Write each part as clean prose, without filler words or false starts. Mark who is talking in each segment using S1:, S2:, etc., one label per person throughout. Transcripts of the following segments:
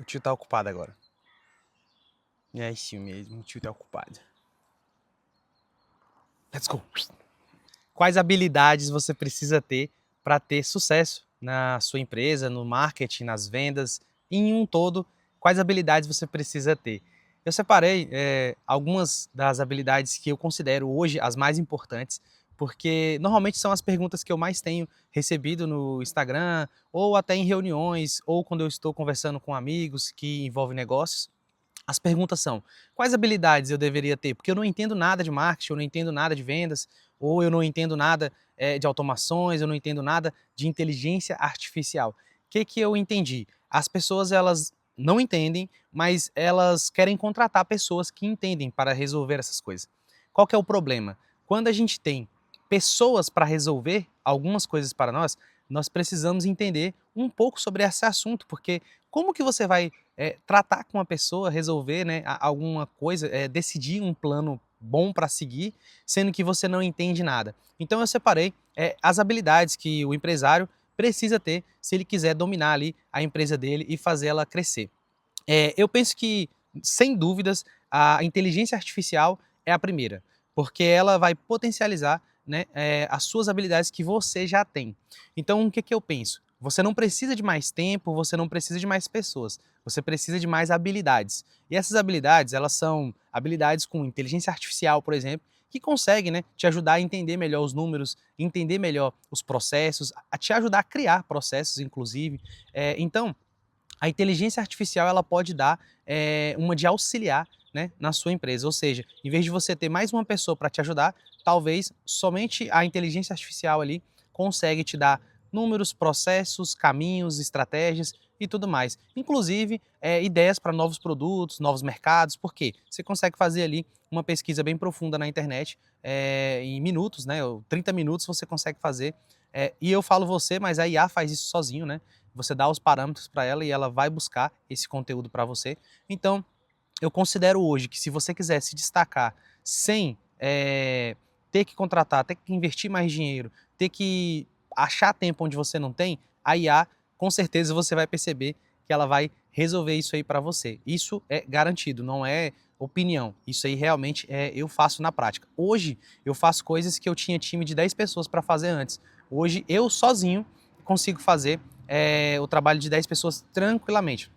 S1: O tio tá ocupado agora. É isso mesmo, o tio tá ocupado. Let's go. Quais habilidades você precisa ter para ter sucesso na sua empresa, no marketing, nas vendas, em um todo? Quais habilidades você precisa ter? Eu separei algumas das habilidades que eu considero hoje as mais importantes, porque normalmente são as perguntas que eu mais tenho recebido no Instagram, ou até em reuniões, ou quando eu estou conversando com amigos que envolvem negócios. As perguntas são: quais habilidades eu deveria ter? Porque eu não entendo nada de marketing, eu não entendo nada de vendas, ou eu não entendo nada de automações, eu não entendo nada de inteligência artificial. O que eu entendi? As pessoas elas não entendem, mas elas querem contratar pessoas que entendem para resolver essas coisas. Qual que é o problema? Quando a gente tem pessoas para resolver algumas coisas para nós, nós precisamos entender um pouco sobre esse assunto, porque como que você vai tratar com uma pessoa, resolver, né, alguma coisa, decidir um plano bom para seguir, sendo que você não entende nada. Então eu separei as habilidades que o empresário precisa ter se ele quiser dominar ali a empresa dele e fazer ela crescer. Eu penso que, sem dúvidas, a inteligência artificial é a primeira, porque ela vai potencializar, né, as suas habilidades que você já tem. Então, o que que eu penso? Você não precisa de mais tempo, você não precisa de mais pessoas, você precisa de mais habilidades. E essas habilidades, elas são habilidades com inteligência artificial, por exemplo, que conseguem, né, te ajudar a entender melhor os números, entender melhor os processos, a te ajudar a criar processos, inclusive. Então, a inteligência artificial ela pode dar uma de auxiliar, né, na sua empresa. Ou seja, em vez de você ter mais uma pessoa para te ajudar, talvez somente a inteligência artificial ali consegue te dar números, processos, caminhos, estratégias e tudo mais. Inclusive, ideias para novos produtos, novos mercados, porque você consegue fazer ali uma pesquisa bem profunda na internet em minutos, né, ou 30 minutos você consegue fazer. E eu falo você, mas a IA faz isso sozinho, né? Você dá os parâmetros para ela e ela vai buscar esse conteúdo para você. Então, eu considero hoje que se você quiser se destacar sem ter que contratar, ter que investir mais dinheiro, ter que achar tempo onde você não tem, a IA, com certeza você vai perceber que ela vai resolver isso aí para você. Isso é garantido, não é opinião. Isso aí realmente eu faço na prática. Hoje eu faço coisas que eu tinha time de 10 pessoas para fazer antes. Hoje eu sozinho consigo fazer o trabalho de 10 pessoas tranquilamente.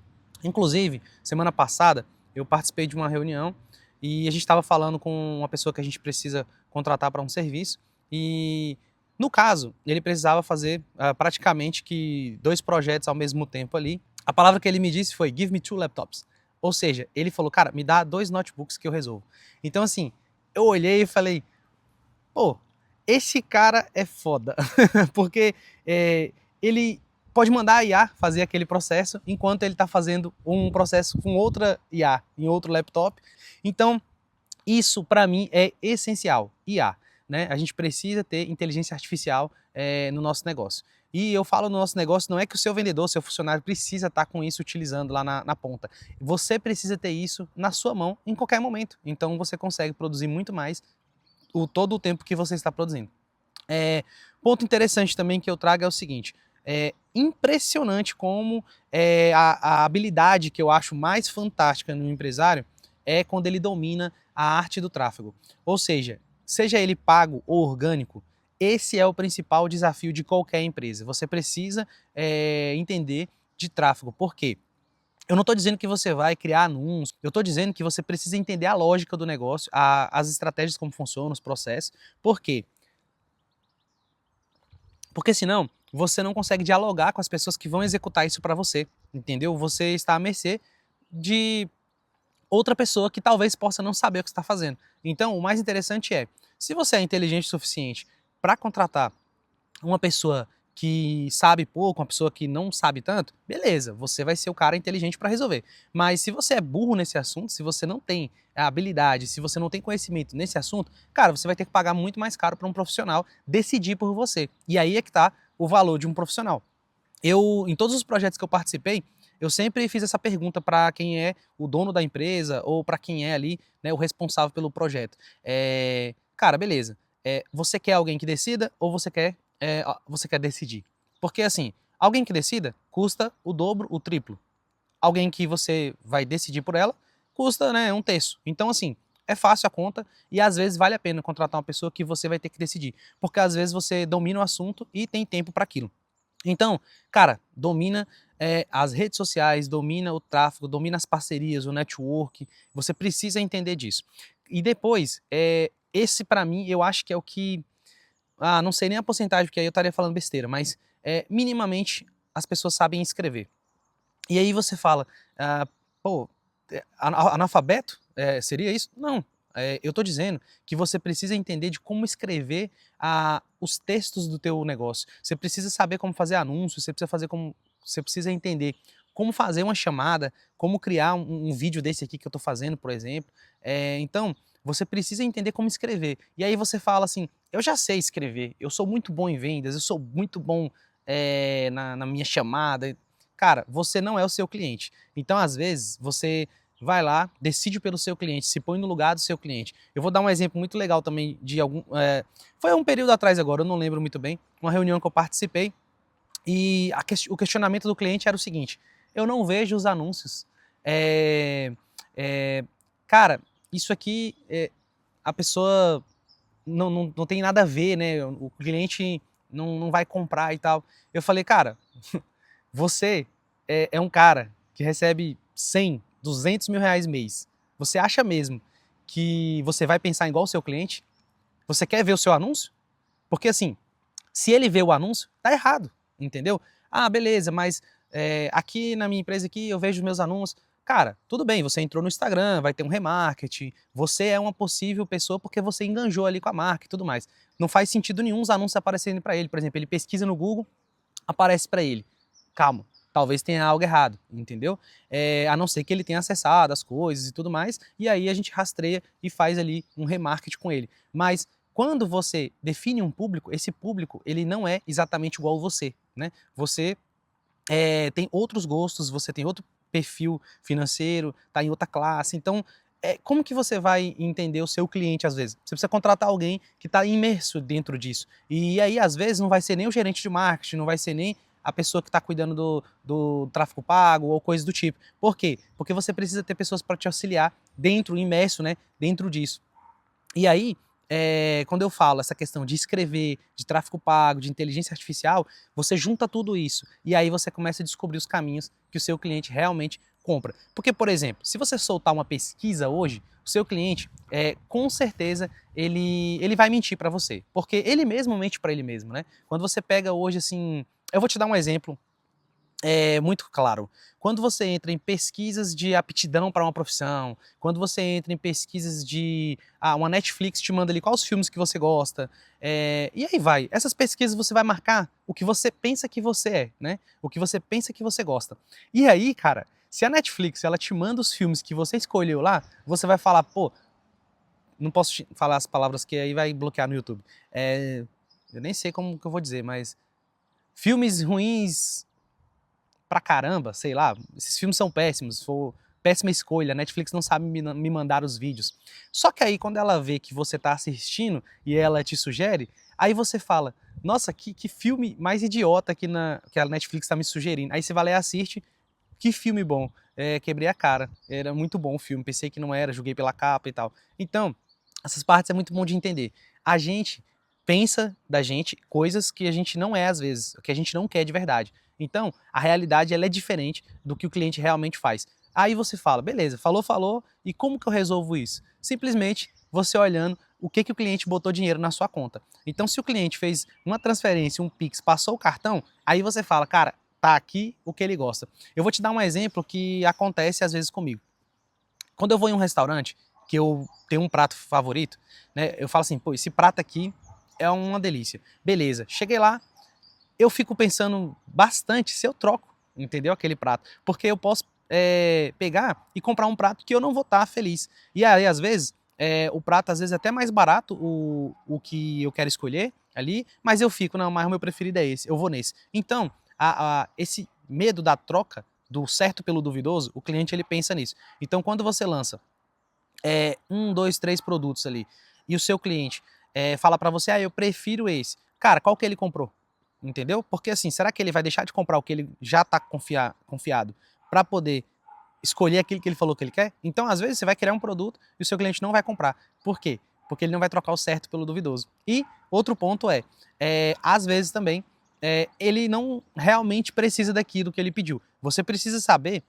S1: Inclusive, semana passada, eu participei de uma reunião e a gente estava falando com uma pessoa que a gente precisa contratar para um serviço e, no caso, ele precisava fazer praticamente que 2 projetos ao mesmo tempo ali. A palavra que ele me disse foi "give me 2 laptops", ou seja, ele falou: "Cara, me dá 2 notebooks que eu resolvo". Então, assim, eu olhei e falei: "Pô, esse cara é foda", porque ele pode mandar a IA fazer aquele processo enquanto ele está fazendo um processo com outra IA, em outro laptop. Então, isso para mim é essencial, IA. Né? A gente precisa ter inteligência artificial no nosso negócio. E eu falo no nosso negócio, não é que o seu vendedor, seu funcionário precisa estar com isso utilizando lá na ponta. Você precisa ter isso na sua mão em qualquer momento. Então você consegue produzir muito mais todo o tempo que você está produzindo. Ponto interessante também que eu trago é o seguinte: é impressionante como a habilidade que eu acho mais fantástica no empresário é quando ele domina a arte do tráfego. Ou seja ele pago ou orgânico, esse é o principal desafio de qualquer empresa. Você precisa entender de tráfego. Por quê? Eu não estou dizendo que você vai criar anúncios, eu estou dizendo que você precisa entender a lógica do negócio, as estratégias, como funcionam, os processos. Por quê? Porque senão você não consegue dialogar com as pessoas que vão executar isso para você, entendeu? Você está à mercê de outra pessoa que talvez possa não saber o que está fazendo. Então, o mais interessante é, se você é inteligente o suficiente para contratar uma pessoa que sabe pouco, uma pessoa que não sabe tanto, beleza, você vai ser o cara inteligente para resolver. Mas se você é burro nesse assunto, se você não tem a habilidade, se você não tem conhecimento nesse assunto, cara, você vai ter que pagar muito mais caro para um profissional decidir por você. E aí é que está o valor de um profissional. Em todos os projetos que eu participei, eu sempre fiz essa pergunta para quem é o dono da empresa ou para quem é ali, né, o responsável pelo projeto. Cara, beleza. Você quer alguém que decida ou você quer decidir? Porque assim, alguém que decida custa o dobro, o triplo. alguém que você vai decidir por ela custa, né, 1/3. Então, assim, é fácil a conta e às vezes vale a pena contratar uma pessoa que você vai ter que decidir, porque às vezes você domina o assunto e tem tempo para aquilo. Então, cara, domina as redes sociais, domina o tráfego, domina as parcerias, o network, você precisa entender disso. E depois, esse para mim, eu acho que é o que, não sei nem a porcentagem, porque aí eu estaria falando besteira, mas minimamente as pessoas sabem escrever. E aí você fala, pô, analfabeto? Seria isso? Não. Eu estou dizendo que você precisa entender de como escrever os textos do teu negócio. Você precisa saber como fazer anúncios, você precisa entender como fazer uma chamada, como criar um vídeo desse aqui que eu estou fazendo, por exemplo. Então, você precisa entender como escrever. E aí você fala assim, eu já sei escrever, eu sou muito bom em vendas, eu sou muito bom na minha chamada. Cara, você não é o seu cliente. Então, às vezes, você vai lá, decide pelo seu cliente, se põe no lugar do seu cliente. Eu vou dar um exemplo muito legal também de foi um período atrás agora, eu não lembro muito bem, uma reunião que eu participei e o questionamento do cliente era o seguinte: eu não vejo os anúncios. Cara, isso aqui, a pessoa não tem nada a ver, né? O cliente não vai comprar e tal. Eu falei, cara, você é um cara que recebe 100, 200 mil reais mês. Você acha mesmo que você vai pensar igual o seu cliente? Você quer ver o seu anúncio? Porque assim, se ele vê o anúncio, tá errado, entendeu? Ah, beleza, mas aqui na minha empresa aqui eu vejo meus anúncios. Cara, tudo bem, você entrou no Instagram, vai ter um remarketing, você é uma possível pessoa porque você enganjou ali com a marca e tudo mais. Não faz sentido nenhum os anúncios aparecerem para ele. Por exemplo, ele pesquisa no Google, aparece para ele. Calma, talvez tenha algo errado, entendeu? A não ser que ele tenha acessado as coisas e tudo mais, e aí a gente rastreia e faz ali um remarketing com ele. Mas quando você define um público, esse público ele não é exatamente igual a você, né? Você tem outros gostos, você tem outro perfil financeiro, está em outra classe, então como que você vai entender o seu cliente às vezes? Você precisa contratar alguém que está imerso dentro disso. E aí, às vezes, não vai ser nem o gerente de marketing, não vai ser nem a pessoa que está cuidando do tráfego pago ou coisa do tipo. Por quê? Porque você precisa ter pessoas para te auxiliar dentro, imerso, né, dentro disso. E aí, quando eu falo essa questão de escrever, de tráfego pago, de inteligência artificial, você junta tudo isso e aí você começa a descobrir os caminhos que o seu cliente realmente compra. Porque, por exemplo, se você soltar uma pesquisa hoje, o seu cliente, com certeza, ele vai mentir para você. Porque ele mesmo mente para ele mesmo, né? Quando você pega hoje, assim... Eu vou te dar um exemplo muito claro. Quando você entra em pesquisas de aptidão para uma profissão, quando você entra em pesquisas de... uma Netflix te manda ali quais os filmes que você gosta, e aí vai. Essas pesquisas você vai marcar o que você pensa que você é, né? O que você pensa que você gosta. E aí, cara, se a Netflix ela te manda os filmes que você escolheu lá, você vai falar, pô, não posso falar as palavras que aí vai bloquear no YouTube. Eu nem sei como que eu vou dizer, mas filmes ruins pra caramba, sei lá, esses filmes são péssimos, foi péssima escolha, a Netflix não sabe me mandar os vídeos. Só que aí quando ela vê que você tá assistindo e ela te sugere, aí você fala, nossa, que filme mais idiota que a Netflix tá me sugerindo. Aí você vai lá e assiste, que filme bom, quebrei a cara, era muito bom o filme, pensei que não era, julguei pela capa e tal. Então, essas partes é muito bom de entender. A gente pensa da gente coisas que a gente não é às vezes, que a gente não quer de verdade. Então, a realidade ela é diferente do que o cliente realmente faz. Aí você fala, beleza, falou, e como que eu resolvo isso? Simplesmente você olhando o que o cliente botou dinheiro na sua conta. Então, se o cliente fez uma transferência, um Pix, passou o cartão, aí você fala, cara, tá aqui o que ele gosta. Eu vou te dar um exemplo que acontece às vezes comigo. Quando eu vou em um restaurante, que eu tenho um prato favorito, né, eu falo assim, pô, esse prato aqui é uma delícia. Beleza, cheguei lá, eu fico pensando bastante se eu troco, entendeu? Aquele prato. Porque eu posso pegar e comprar um prato que eu não vou estar feliz. E aí, às vezes, o prato às vezes é até mais barato, o que eu quero escolher ali, mas eu fico, não, mas o meu preferido é esse, eu vou nesse. Então, esse medo da troca, do certo pelo duvidoso, o cliente ele pensa nisso. Então, quando você lança um, dois, três produtos ali, e o seu cliente fala para você, eu prefiro esse. Cara, qual que ele comprou? Entendeu? Porque assim, será que ele vai deixar de comprar o que ele já está confiado para poder escolher aquilo que ele falou que ele quer? Então, às vezes, você vai criar um produto e o seu cliente não vai comprar. Por quê? Porque ele não vai trocar o certo pelo duvidoso. E outro ponto às vezes também, ele não realmente precisa daquilo que ele pediu. Você precisa saber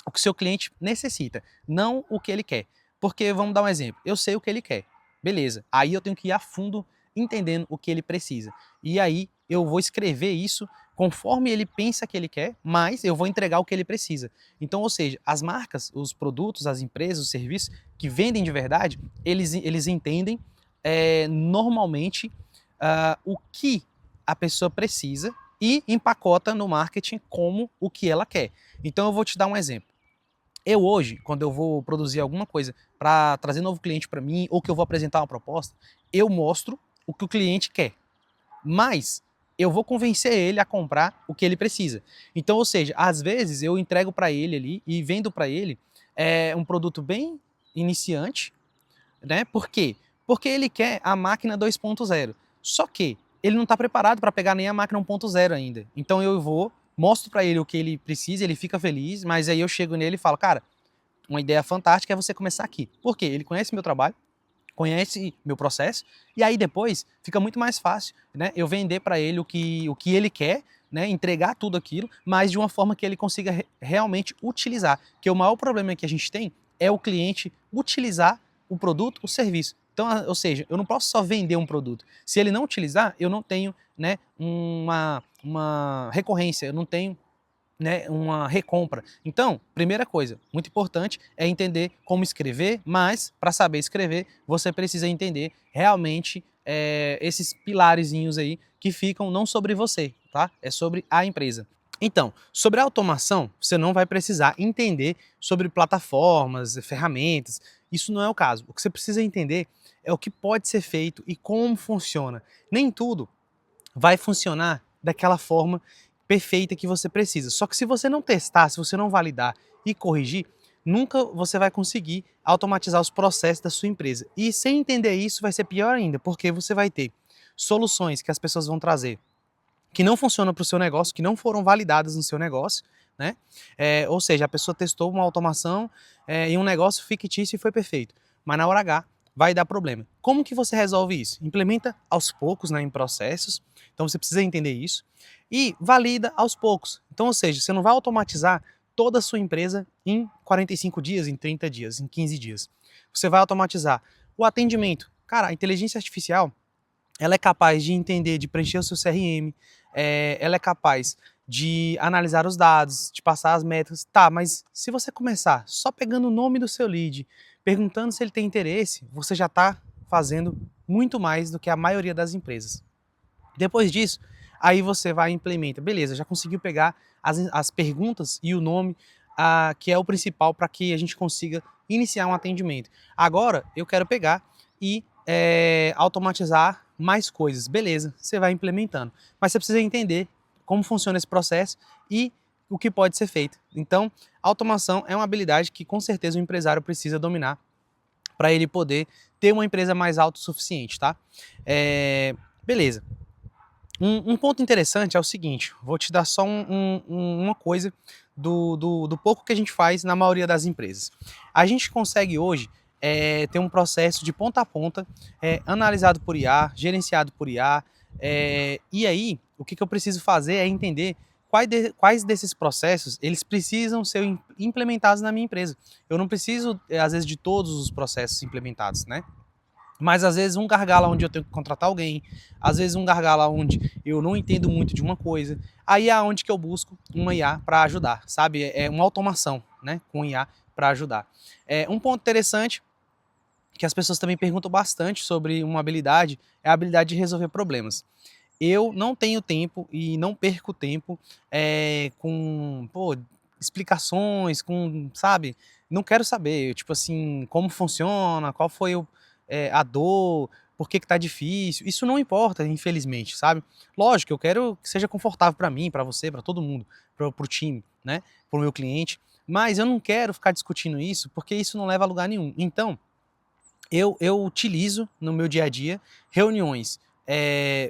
S1: o que o seu cliente necessita, não o que ele quer. Porque, vamos dar um exemplo, eu sei o que ele quer, beleza. Aí eu tenho que ir a fundo entendendo o que ele precisa. E aí eu vou escrever isso conforme ele pensa que ele quer, mas eu vou entregar o que ele precisa. Então, ou seja, as marcas, os produtos, as empresas, os serviços que vendem de verdade, eles entendem normalmente o que a pessoa precisa e empacota no marketing como o que ela quer. Então eu vou te dar um exemplo. Eu hoje, quando eu vou produzir alguma coisa para trazer novo cliente para mim ou que eu vou apresentar uma proposta, eu mostro o que o cliente quer. Mas eu vou convencer ele a comprar o que ele precisa. Então, ou seja, às vezes eu entrego para ele ali e vendo para ele um produto bem iniciante, né? Por quê? Porque ele quer a máquina 2.0. Só que ele não está preparado para pegar nem a máquina 1.0 ainda. Então eu vou, mostro para ele o que ele precisa, ele fica feliz, mas aí eu chego nele e falo, cara, uma ideia fantástica é você começar aqui. Por quê? Ele conhece meu trabalho, conhece meu processo, e aí depois fica muito mais fácil, né? Eu vender para ele o que ele quer, né? Entregar tudo aquilo, mas de uma forma que ele consiga realmente utilizar. Porque o maior problema que a gente tem é o cliente utilizar o produto, o serviço. Então, ou seja, eu não posso só vender um produto. Se ele não utilizar, eu não tenho, né, uma recorrência, eu não tenho, né, uma recompra. Então, primeira coisa, muito importante, é entender como escrever, mas para saber escrever, você precisa entender realmente esses pilarezinhos aí que ficam não sobre você, tá? É sobre a empresa. Então, sobre a automação, você não vai precisar entender sobre plataformas, ferramentas, isso não é o caso. O que você precisa entender é o que pode ser feito e como funciona. Nem tudo vai funcionar daquela forma perfeita que você precisa. Só que se você não testar, se você não validar e corrigir, nunca você vai conseguir automatizar os processos da sua empresa. E sem entender isso vai ser pior ainda, porque você vai ter soluções que as pessoas vão trazer que não funcionam para o seu negócio, que não foram validadas no seu negócio, né? Ou seja, a pessoa testou uma automação em um negócio fictício e foi perfeito, mas na hora H vai dar problema. Como que você resolve isso? Implementa aos poucos, né, em processos, então você precisa entender isso, e valida aos poucos. Então, ou seja, você não vai automatizar toda a sua empresa em 45 dias, em 30 dias, em 15 dias. Você vai automatizar o atendimento. Cara, a inteligência artificial, ela é capaz de entender, de preencher o seu CRM, ela é capaz de analisar os dados, de passar as métricas. Tá, mas se você começar só pegando o nome do seu lead, perguntando se ele tem interesse, você já está fazendo muito mais do que a maioria das empresas. Depois disso, aí você vai e implementa. Beleza, já conseguiu pegar as perguntas e o nome, que é o principal para que a gente consiga iniciar um atendimento. Agora, eu quero pegar e automatizar mais coisas. Beleza, você vai implementando. Mas você precisa entender como funciona esse processo e o que pode ser feito. Então, automação é uma habilidade que com certeza o empresário precisa dominar para ele poder ter uma empresa mais autossuficiente, tá? Beleza. Um ponto interessante é o seguinte, vou te dar só uma coisa do pouco que a gente faz na maioria das empresas. A gente consegue hoje ter um processo de ponta a ponta, analisado por IA, gerenciado por IA, e aí o que eu preciso fazer é entender quais desses processos eles precisam ser implementados na minha empresa. Eu não preciso, às vezes, de todos os processos implementados, né? Mas às vezes um gargalo onde eu tenho que contratar alguém, às vezes um gargalo onde eu não entendo muito de uma coisa, aí é onde que eu busco uma IA para ajudar, sabe? É uma automação, né, com IA para ajudar. Um ponto interessante que as pessoas também perguntam bastante sobre uma habilidade é a habilidade de resolver problemas. Eu não tenho tempo e não perco tempo com explicações, sabe? Não quero saber, tipo assim, como funciona, qual foi a dor, por que tá difícil. Isso não importa, infelizmente, sabe? Lógico, eu quero que seja confortável para mim, para você, para todo mundo, pro time, né? Pro meu cliente. Mas eu não quero ficar discutindo isso, porque isso não leva a lugar nenhum. Então, eu utilizo no meu dia a dia reuniões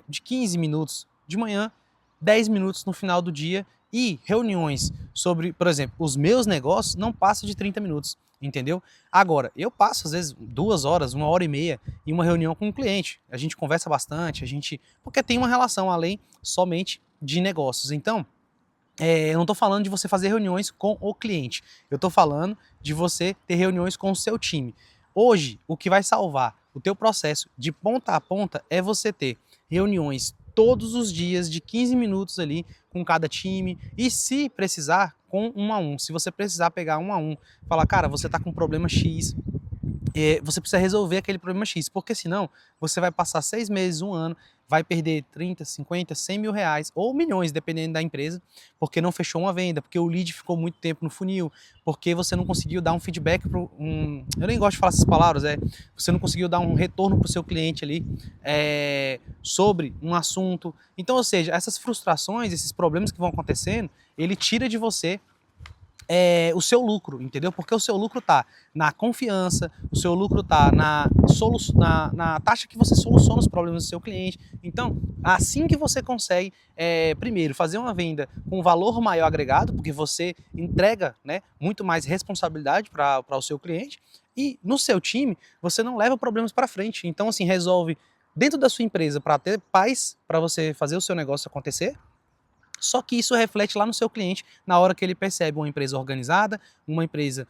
S1: de 15 minutos de manhã, 10 minutos no final do dia, E reuniões sobre, por exemplo, os meus negócios não passam de 30 minutos, entendeu? Agora, eu passo às vezes 2 horas, 1 hora e meia em uma reunião com um cliente. A gente conversa bastante, porque tem uma relação além somente de negócios. Então, eu não estou falando de você fazer reuniões com o cliente, eu estou falando de você ter reuniões com o seu time. Hoje, o que vai salvar o teu processo de ponta a ponta é você ter reuniões todos os dias de 15 minutos ali com cada time e, se precisar, com um a um. Se você precisar pegar um a um, falar, cara, você está com problema X, você precisa resolver aquele problema X, porque senão você vai passar 6 meses, um ano, vai perder 30, 50, 100 mil reais ou milhões, dependendo da empresa, porque não fechou uma venda, porque o lead ficou muito tempo no funil, porque você não conseguiu dar um feedback, eu nem gosto de falar essas palavras, você não conseguiu dar um retorno para o seu cliente ali sobre um assunto. Então, ou seja, essas frustrações, esses problemas que vão acontecendo, ele tira de você o seu lucro, entendeu? Porque o seu lucro está na confiança, o seu lucro está na taxa que você soluciona os problemas do seu cliente. Então, assim que você consegue, primeiro, fazer uma venda com valor maior agregado, porque você entrega, né, muito mais responsabilidade para o seu cliente, e no seu time, você não leva problemas para frente. Então, assim, resolve dentro da sua empresa para ter paz, para você fazer o seu negócio acontecer. Só que isso reflete lá no seu cliente na hora que ele percebe uma empresa organizada, uma empresa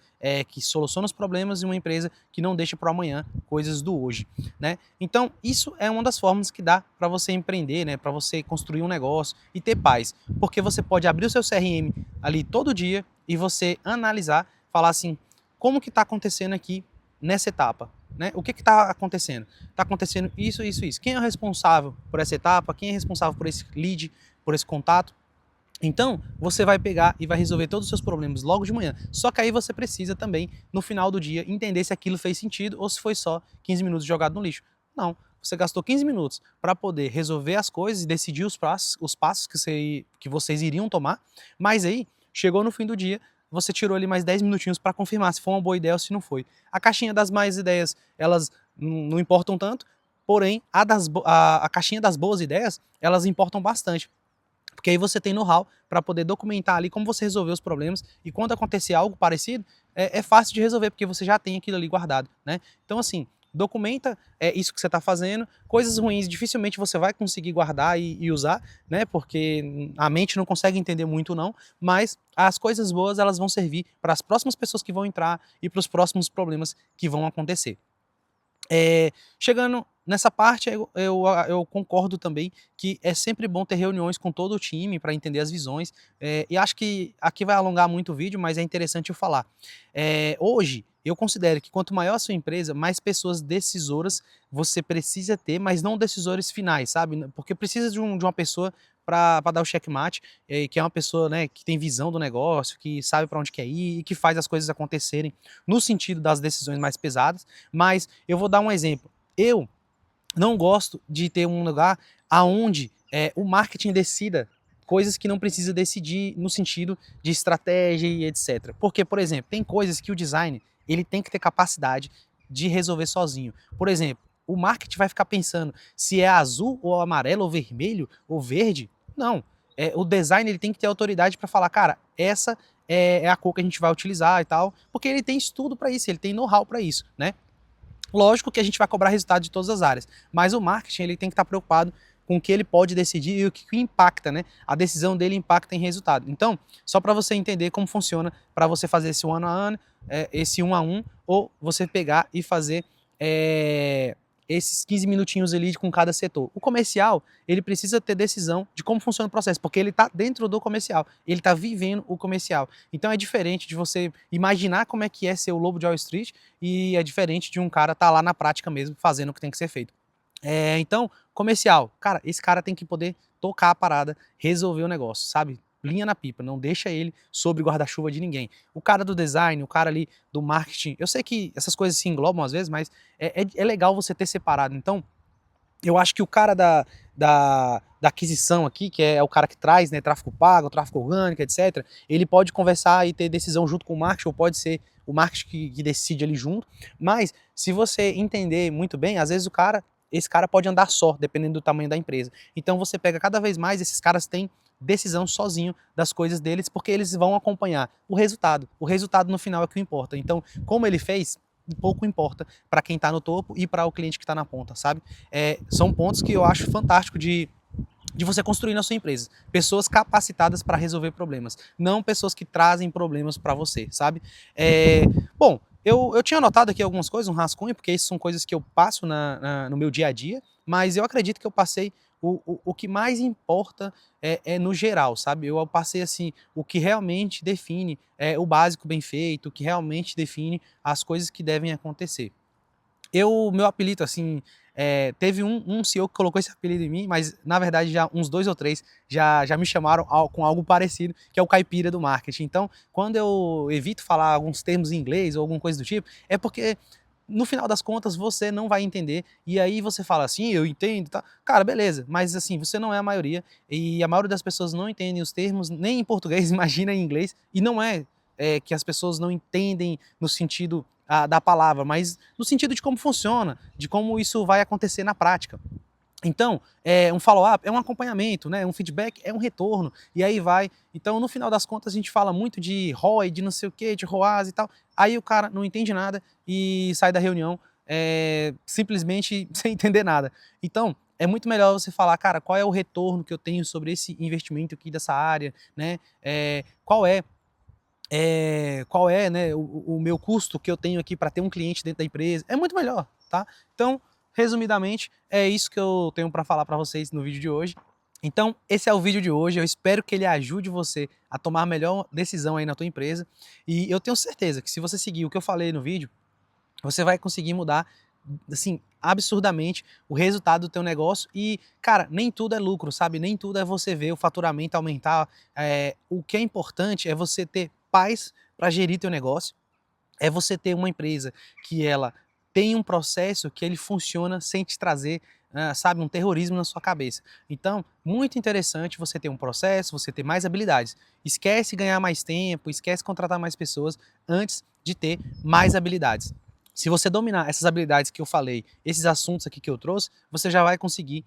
S1: que soluciona os problemas e uma empresa que não deixa para amanhã coisas do hoje, né? Então, isso é uma das formas que dá para você empreender, né? Para você construir um negócio e ter paz. Porque você pode abrir o seu CRM ali todo dia e você analisar, falar assim, como que está acontecendo aqui nessa etapa? Né? O que está acontecendo? Está acontecendo isso, isso, isso. Quem é o responsável por essa etapa? Quem é responsável por esse lead, por esse contato? Então, você vai pegar e vai resolver todos os seus problemas logo de manhã. Só que aí você precisa também, no final do dia, entender se aquilo fez sentido ou se foi só 15 minutos jogado no lixo. Não, você gastou 15 minutos para poder resolver as coisas e decidir os passos que vocês iriam tomar, mas aí, chegou no fim do dia, você tirou ali mais 10 minutinhos para confirmar se foi uma boa ideia ou se não foi. A caixinha das mais ideias, elas não importam tanto, porém, a caixinha das boas ideias, elas importam bastante. Porque aí você tem know-how para poder documentar ali como você resolveu os problemas e quando acontecer algo parecido, é fácil de resolver, porque você já tem aquilo ali guardado, né? Então, assim, documenta isso que você está fazendo. Coisas ruins dificilmente você vai conseguir guardar e usar, né? Porque a mente não consegue entender muito, não. Mas as coisas boas, elas vão servir para as próximas pessoas que vão entrar e para os próximos problemas que vão acontecer. Chegando nessa parte, eu concordo também que é sempre bom ter reuniões com todo o time para entender as visões. E acho que aqui vai alongar muito o vídeo, mas é interessante eu falar. Hoje, eu considero que quanto maior a sua empresa, mais pessoas decisoras você precisa ter, mas não decisores finais, sabe? Porque precisa de uma pessoa para dar o checkmate, que é uma pessoa, né, que tem visão do negócio, que sabe para onde quer ir e que faz as coisas acontecerem no sentido das decisões mais pesadas. Mas eu vou dar um exemplo. Eu não gosto de ter um lugar aonde o marketing decida coisas que não precisa decidir no sentido de estratégia e etc. Porque, por exemplo, tem coisas que o design ele tem que ter capacidade de resolver sozinho. Por exemplo, o marketing vai ficar pensando se é azul ou amarelo ou vermelho ou verde. Não. O design ele tem que ter autoridade para falar, cara, essa é a cor que a gente vai utilizar e tal, porque ele tem estudo para isso, ele tem know-how para isso, né? Lógico que a gente vai cobrar resultado de todas as áreas, mas o marketing ele tem que estar preocupado com o que ele pode decidir e o que impacta, né? A decisão dele impacta em resultado. Então, só para você entender como funciona para você fazer esse one on one, esse um a um, ou você pegar e fazer esses 15 minutinhos ali com cada setor. O comercial, ele precisa ter decisão de como funciona o processo, porque ele está dentro do comercial, ele está vivendo o comercial. Então é diferente de você imaginar como é que é ser o lobo de Wall Street e é diferente de um cara estar lá na prática mesmo, fazendo o que tem que ser feito. Então, comercial, cara, esse cara tem que poder tocar a parada, resolver o negócio, sabe? Linha na pipa, não deixa ele sobre o guarda-chuva de ninguém. O cara do design, o cara ali do marketing, eu sei que essas coisas se englobam às vezes, mas é legal você ter separado. Então, eu acho que o cara da aquisição aqui, que é o cara que traz, né, tráfego pago, tráfego orgânico, etc., ele pode conversar e ter decisão junto com o marketing, ou pode ser o marketing que decide ali junto, mas se você entender muito bem, às vezes esse cara pode andar só, dependendo do tamanho da empresa. Então você pega cada vez mais, esses caras têm decisão sozinho das coisas deles, porque eles vão acompanhar o resultado. O resultado no final é o que importa. Então, como ele fez, pouco importa para quem está no topo e para o cliente que está na ponta, sabe? São pontos que eu acho fantástico de você construir na sua empresa. Pessoas capacitadas para resolver problemas, não pessoas que trazem problemas para você, sabe? Bom, eu tinha anotado aqui algumas coisas, um rascunho, porque isso são coisas que eu passo no meu dia a dia, mas eu acredito que eu passei o que mais importa no geral, sabe? Eu passei assim, o que realmente define o básico bem feito, o que realmente define as coisas que devem acontecer. Meu apelido, assim, teve um CEO que colocou esse apelido em mim, mas na verdade já uns 2 ou 3 já me chamaram com algo parecido, que é o caipira do marketing. Então, quando eu evito falar alguns termos em inglês ou alguma coisa do tipo, é porque no final das contas você não vai entender, e aí você fala assim, eu entendo, tá? Cara, beleza, mas assim, você não é a maioria, e a maioria das pessoas não entendem os termos, nem em português, imagina em inglês, e não que as pessoas não entendem no sentido da palavra, mas no sentido de como funciona, de como isso vai acontecer na prática. Então, um follow-up é um acompanhamento, né? Um feedback é um retorno, e aí vai. Então, no final das contas, a gente fala muito de ROI, de não sei o quê, de ROAS e tal. Aí o cara não entende nada e sai da reunião simplesmente sem entender nada. Então, é muito melhor você falar, cara, qual é o retorno que eu tenho sobre esse investimento aqui dessa área, né? Qual é, né, o meu custo que eu tenho aqui para ter um cliente dentro da empresa, é muito melhor, tá? Então, resumidamente, é isso que eu tenho para falar para vocês no vídeo de hoje. Então, esse é o vídeo de hoje, eu espero que ele ajude você a tomar a melhor decisão aí na tua empresa, e eu tenho certeza que se você seguir o que eu falei no vídeo, você vai conseguir mudar, assim, absurdamente o resultado do teu negócio e, cara, nem tudo é lucro, sabe? Nem tudo é você ver o faturamento aumentar. O que é importante é você ter paz para gerir teu negócio, é você ter uma empresa que ela tem um processo que ele funciona sem te trazer, sabe, um terrorismo na sua cabeça. Então, muito interessante você ter um processo, você ter mais habilidades. Esquece ganhar mais tempo, esquece contratar mais pessoas antes de ter mais habilidades. Se você dominar essas habilidades que eu falei, esses assuntos aqui que eu trouxe, você já vai conseguir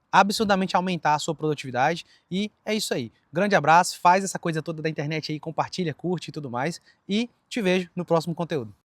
S1: absurdamente aumentar a sua produtividade. E é isso aí. Grande abraço, faz essa coisa toda da internet aí, compartilha, curte e tudo mais. E te vejo no próximo conteúdo.